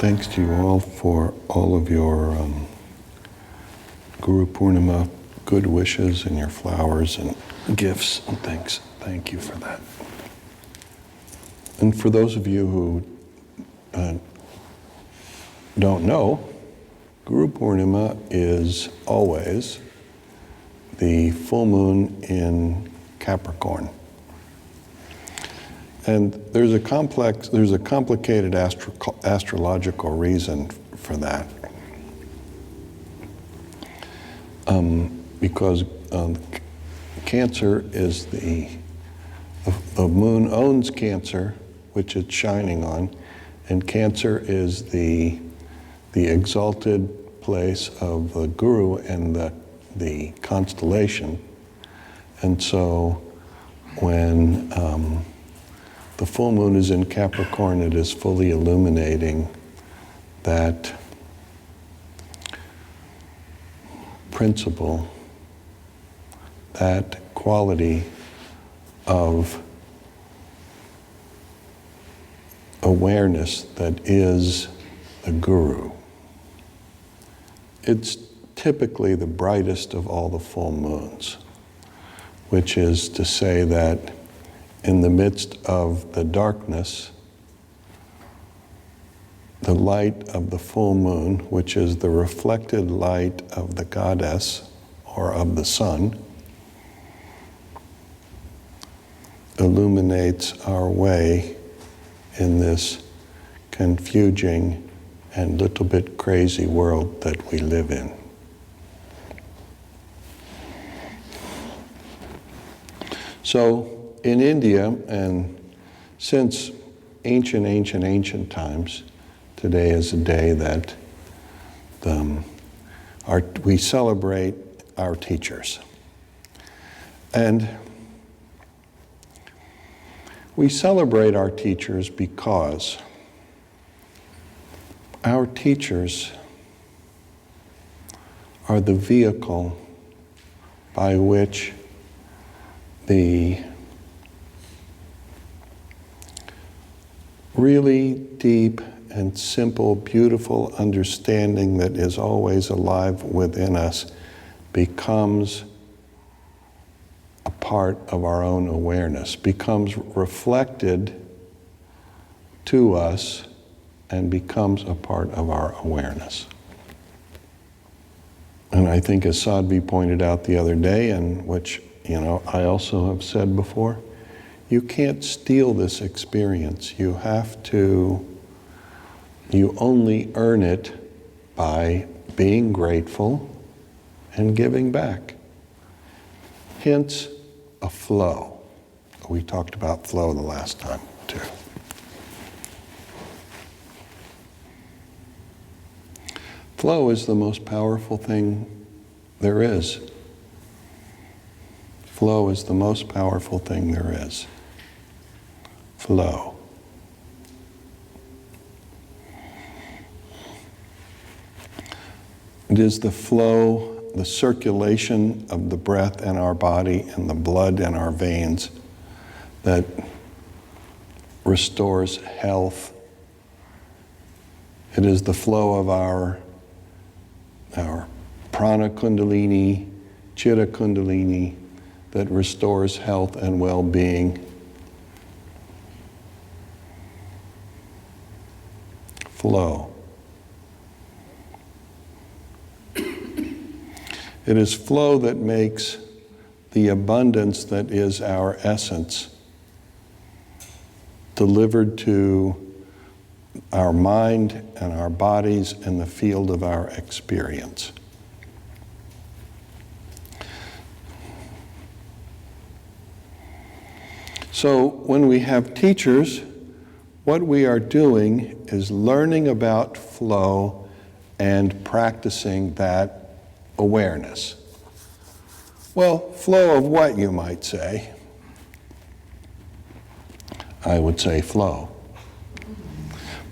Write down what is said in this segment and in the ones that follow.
Thanks to you all for all of your Guru Purnima good wishes and your flowers and gifts and things. Thank you for that. And for those of you who don't know, Guru Purnima is always the full moon in Capricorn. And there's a complicated astrological reason for that. Because Cancer is the moon owns Cancer, which it's shining on, and Cancer is the exalted place of the Guru and the constellation. And so when the full moon is in Capricorn, it is fully illuminating that principle, that quality of awareness that is the Guru. It's typically the brightest of all the full moons, which is to say that in the midst of the darkness, the light of the full moon, which is the reflected light of the goddess or of the sun, illuminates our way in this confusing and little bit crazy world that we live in. So in India, and since ancient times, today is a day that we celebrate our teachers. And we celebrate our teachers because our teachers are the vehicle by which the really deep and simple, beautiful understanding that is always alive within us becomes a part of our own awareness, becomes reflected to us and becomes a part of our awareness. And I think as Sadhvi pointed out the other day, and which I also have said before, you can't steal this experience. You only earn it by being grateful and giving back. Hence, a flow. We talked about flow the last time, too. Flow is the most powerful thing there is. Flow is the most powerful thing there is. Flow. It is the flow, the circulation of the breath in our body and the blood in our veins that restores health. It is the flow of our prana kundalini, chitta kundalini that restores health and well-being. Flow. It is flow that makes the abundance that is our essence delivered to our mind and our bodies in the field of our experience. So when we have teachers, what we are doing is learning about flow and practicing that awareness. Well, flow of what, you might say? I would say flow.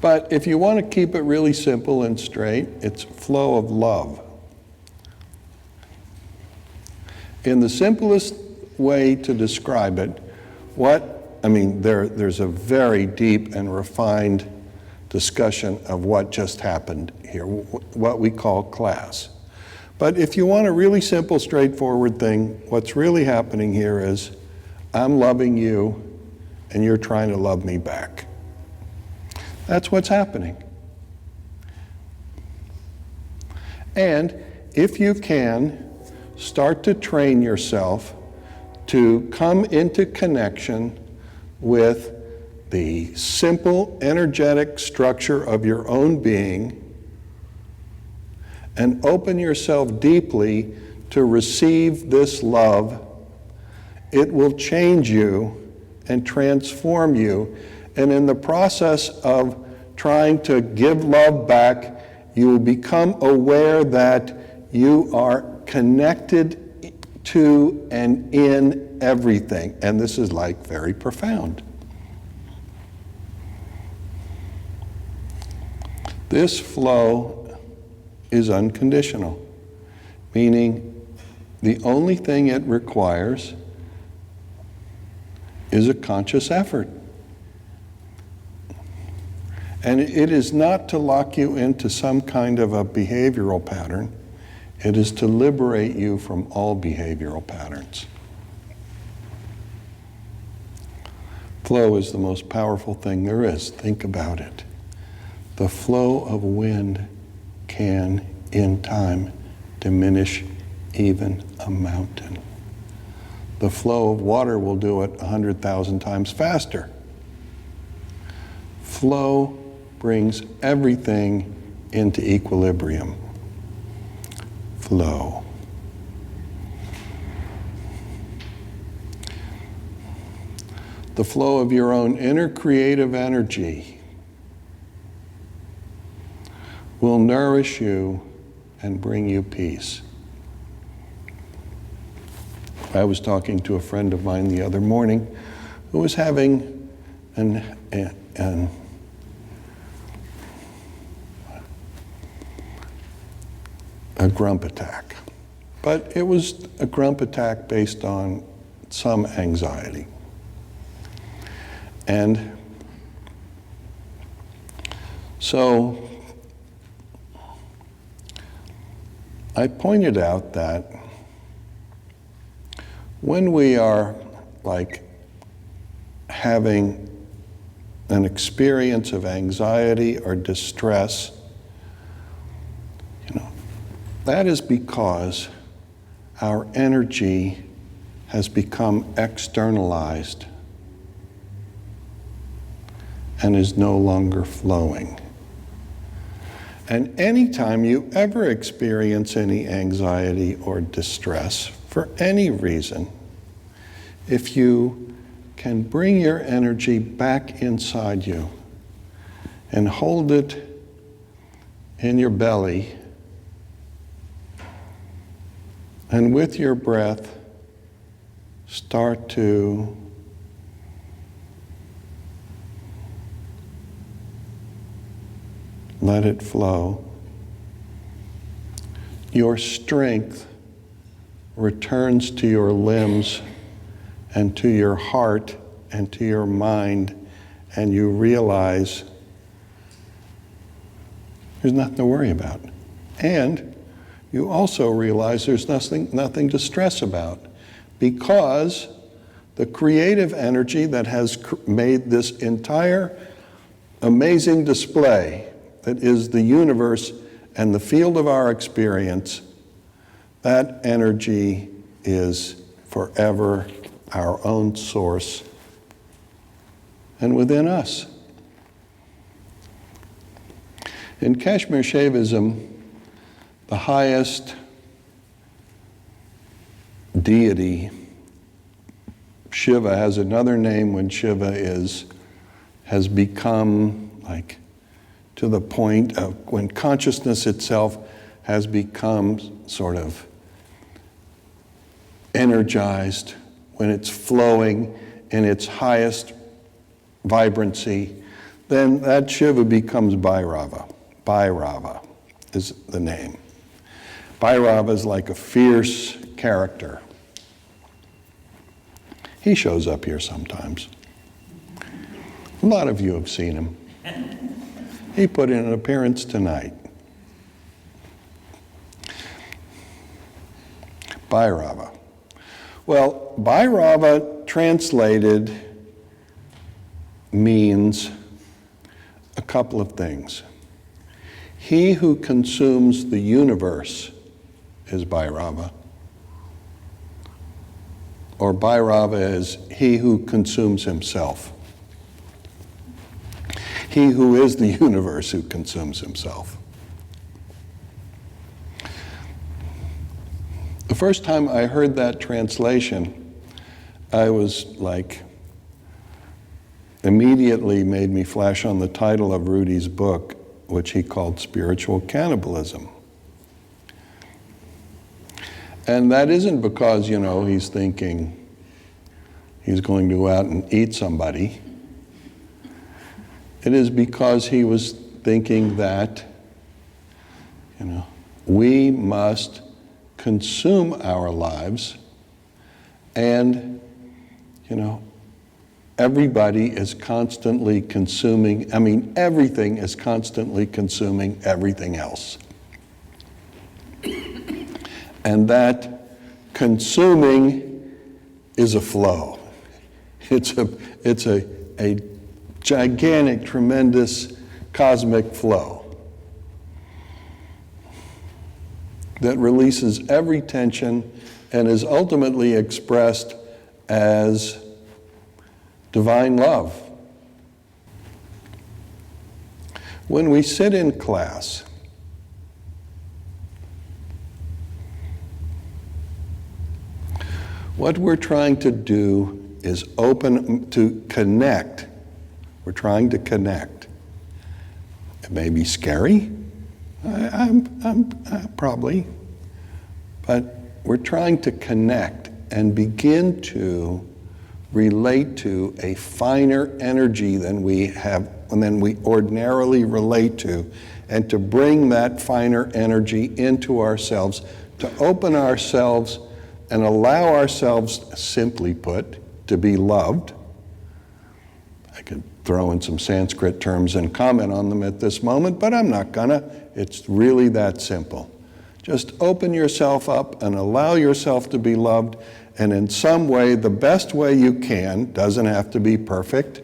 But if you want to keep it really simple and straight, it's flow of love. In the simplest way to describe it, there's a very deep and refined discussion of what just happened here, what we call class. But if you want a really simple, straightforward thing, what's really happening here is I'm loving you and you're trying to love me back. That's what's happening. And if you can, start to train yourself to come into connection with the simple, energetic structure of your own being and open yourself deeply to receive this love, it will change you and transform you. And in the process of trying to give love back, you will become aware that you are connected to and in everything. And this is like very profound. This flow is unconditional, meaning the only thing it requires is a conscious effort. And it is not to lock you into some kind of a behavioral pattern. It is to liberate you from all behavioral patterns. Flow is the most powerful thing there is. Think about it. The flow of wind can, in time, diminish even a mountain. The flow of water will do it 100,000 times faster. Flow brings everything into equilibrium. Flow. The flow of your own inner creative energy will nourish you and bring you peace. I was talking to a friend of mine the other morning who was having a grump attack. But it was a grump attack based on some anxiety. And so I pointed out that when we are like having an experience of anxiety or distress, that is because our energy has become externalized and is no longer flowing. And anytime you ever experience any anxiety or distress for any reason, if you can bring your energy back inside you and hold it in your belly, and with your breath, start to let it flow. Your strength returns to your limbs and to your heart and to your mind, and you realize there's nothing to worry about. And you also realize there's nothing to stress about, because the creative energy that has made this entire amazing display that is the universe and the field of our experience, that energy is forever our own source and within us. In Kashmir Shaivism, the highest deity, Shiva, has another name when Shiva has become like to the point of when consciousness itself has become sort of energized, when it's flowing in its highest vibrancy, then that Shiva becomes Bhairava. Bhairava is the name. Bhairava is like a fierce character. He shows up here sometimes. A lot of you have seen him. He put in an appearance tonight. Bhairava. Well, Bhairava translated means a couple of things. He who consumes the universe is Bhairava. Or Bhairava is he who consumes himself. He who is the universe who consumes himself. The first time I heard that translation, I was like, immediately made me flash on the title of Rudy's book, which he called Spiritual Cannibalism. And that isn't because, he's thinking he's going to go out and eat somebody. It is because he was thinking that, we must consume our lives, and, everybody is constantly consuming, everything is constantly consuming everything else. And that consuming is a flow. It's a gigantic, tremendous cosmic flow that releases every tension and is ultimately expressed as divine love. When we sit in class, what we're trying to do is connect. We're trying to connect. It may be scary, I'm probably, but we're trying to connect and begin to relate to a finer energy than we ordinarily relate to, and to bring that finer energy into ourselves, to open ourselves and allow ourselves, simply put, to be loved. I could throw in some Sanskrit terms and comment on them at this moment, but I'm not gonna. It's really that simple. Just open yourself up and allow yourself to be loved, and in some way, the best way you can, doesn't have to be perfect,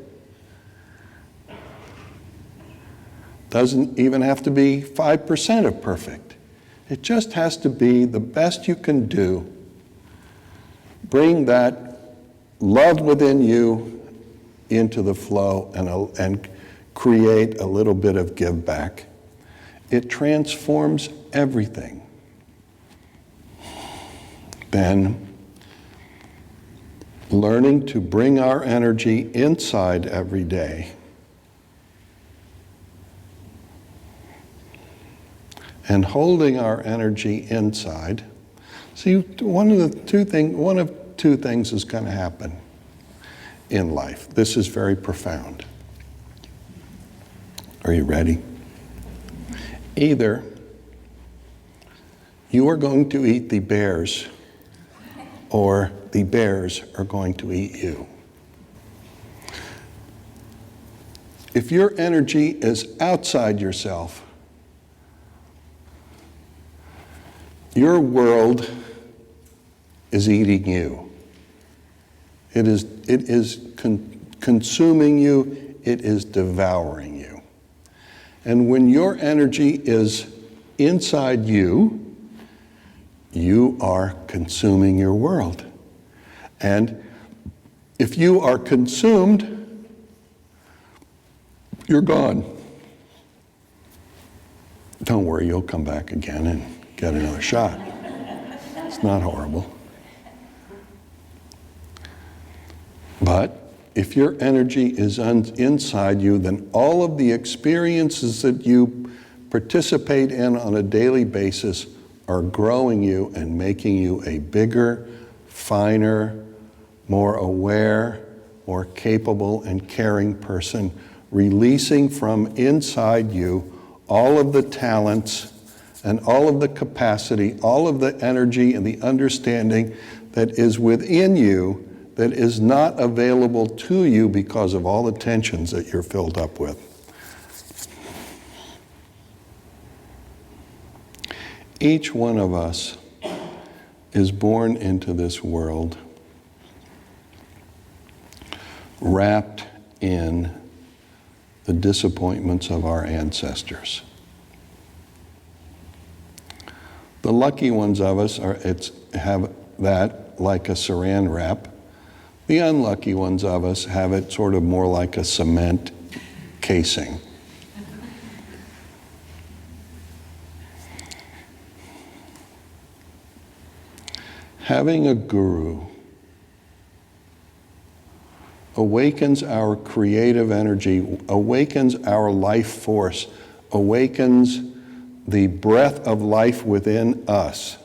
doesn't even have to be 5% of perfect. It just has to be the best you can do. Bring that love within you into the flow and create a little bit of give back. It transforms everything. Then, learning to bring our energy inside every day and holding our energy inside. See, one of two things is going to happen in life. This is very profound. Are you ready? Either you are going to eat the bears, or the bears are going to eat you. If your energy is outside yourself, your world is eating you. It is consuming you. It is devouring you. And when your energy is inside you, you are consuming your world. And if you are consumed, you're gone. Don't worry, you'll come back again and get another shot. It's not horrible. But if your energy is inside you, then all of the experiences that you participate in on a daily basis are growing you and making you a bigger, finer, more aware, more capable and caring person, releasing from inside you all of the talents and all of the capacity, all of the energy and the understanding that is within you that is not available to you because of all the tensions that you're filled up with. Each one of us is born into this world wrapped in the disappointments of our ancestors. The lucky ones of us have that like a saran wrap. The unlucky ones of us have it sort of more like a cement casing. Having a guru awakens our creative energy, awakens our life force, awakens the breath of life within us,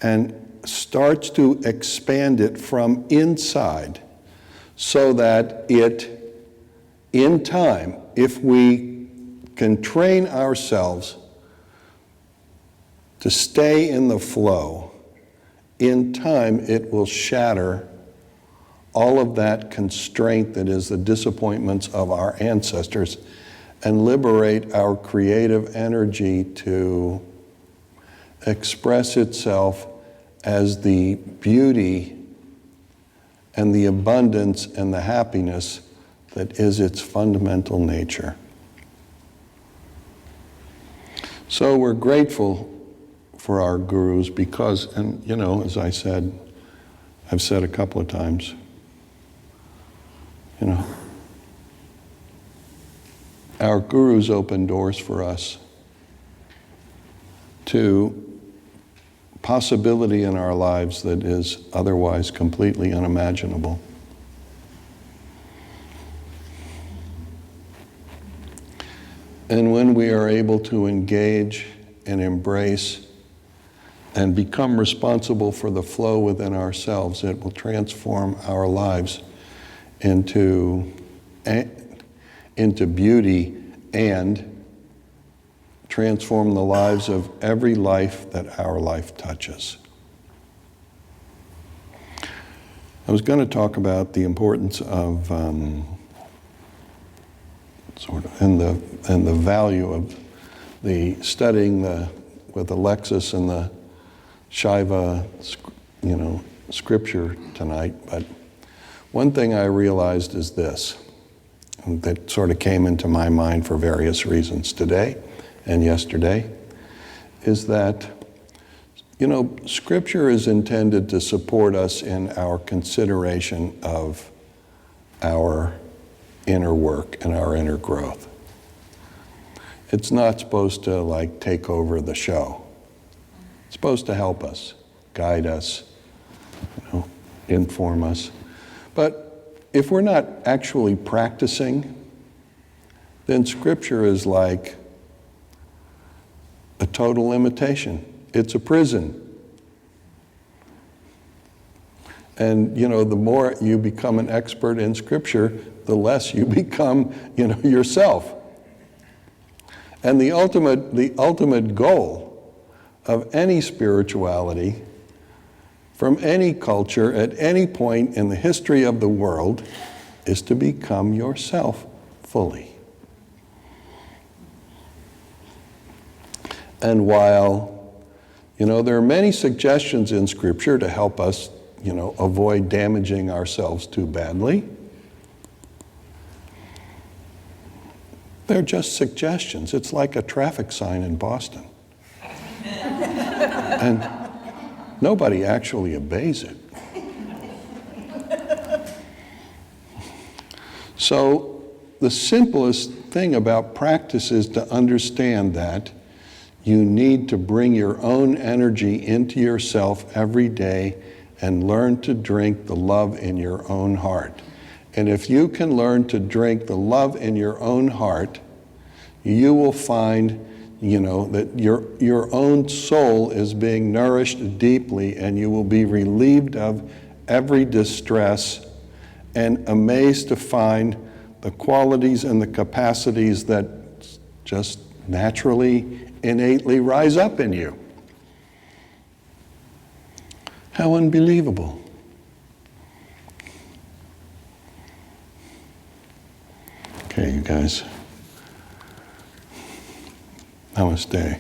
and starts to expand it from inside so that it, in time, if we can train ourselves to stay in the flow, in time it will shatter all of that constraint that is the disappointments of our ancestors and liberate our creative energy to express itself as the beauty and the abundance and the happiness that is its fundamental nature. So we're grateful for our gurus because, and you know, as I've said a couple of times, you know, our gurus open doors for us to possibility in our lives that is otherwise completely unimaginable. And when we are able to engage and embrace and become responsible for the flow within ourselves, it will transform our lives into beauty and transform the lives of every life that our life touches. I was going to talk about the importance of and the value of the studying with Alexis and the Shiva, scripture tonight. But one thing I realized is this, that sort of came into my mind for various reasons today and yesterday, is that, Scripture is intended to support us in our consideration of our inner work and our inner growth. It's not supposed to take over the show. It's supposed to help us, guide us, inform us. But if we're not actually practicing, then Scripture is like a total imitation. It's a prison. And, the more you become an expert in Scripture, the less you become, yourself. And the ultimate goal of any spirituality from any culture at any point in the history of the world is to become yourself fully. And while, there are many suggestions in Scripture to help us, avoid damaging ourselves too badly, they're just suggestions. It's like a traffic sign in Boston. And nobody actually obeys it. So the simplest thing about practice is to understand that you need to bring your own energy into yourself every day and learn to drink the love in your own heart. And if you can learn to drink the love in your own heart, you will find, that your own soul is being nourished deeply, and you will be relieved of every distress and amazed to find the qualities and the capacities that just naturally, innately rise up in you. How unbelievable. Okay, you guys. Namaste.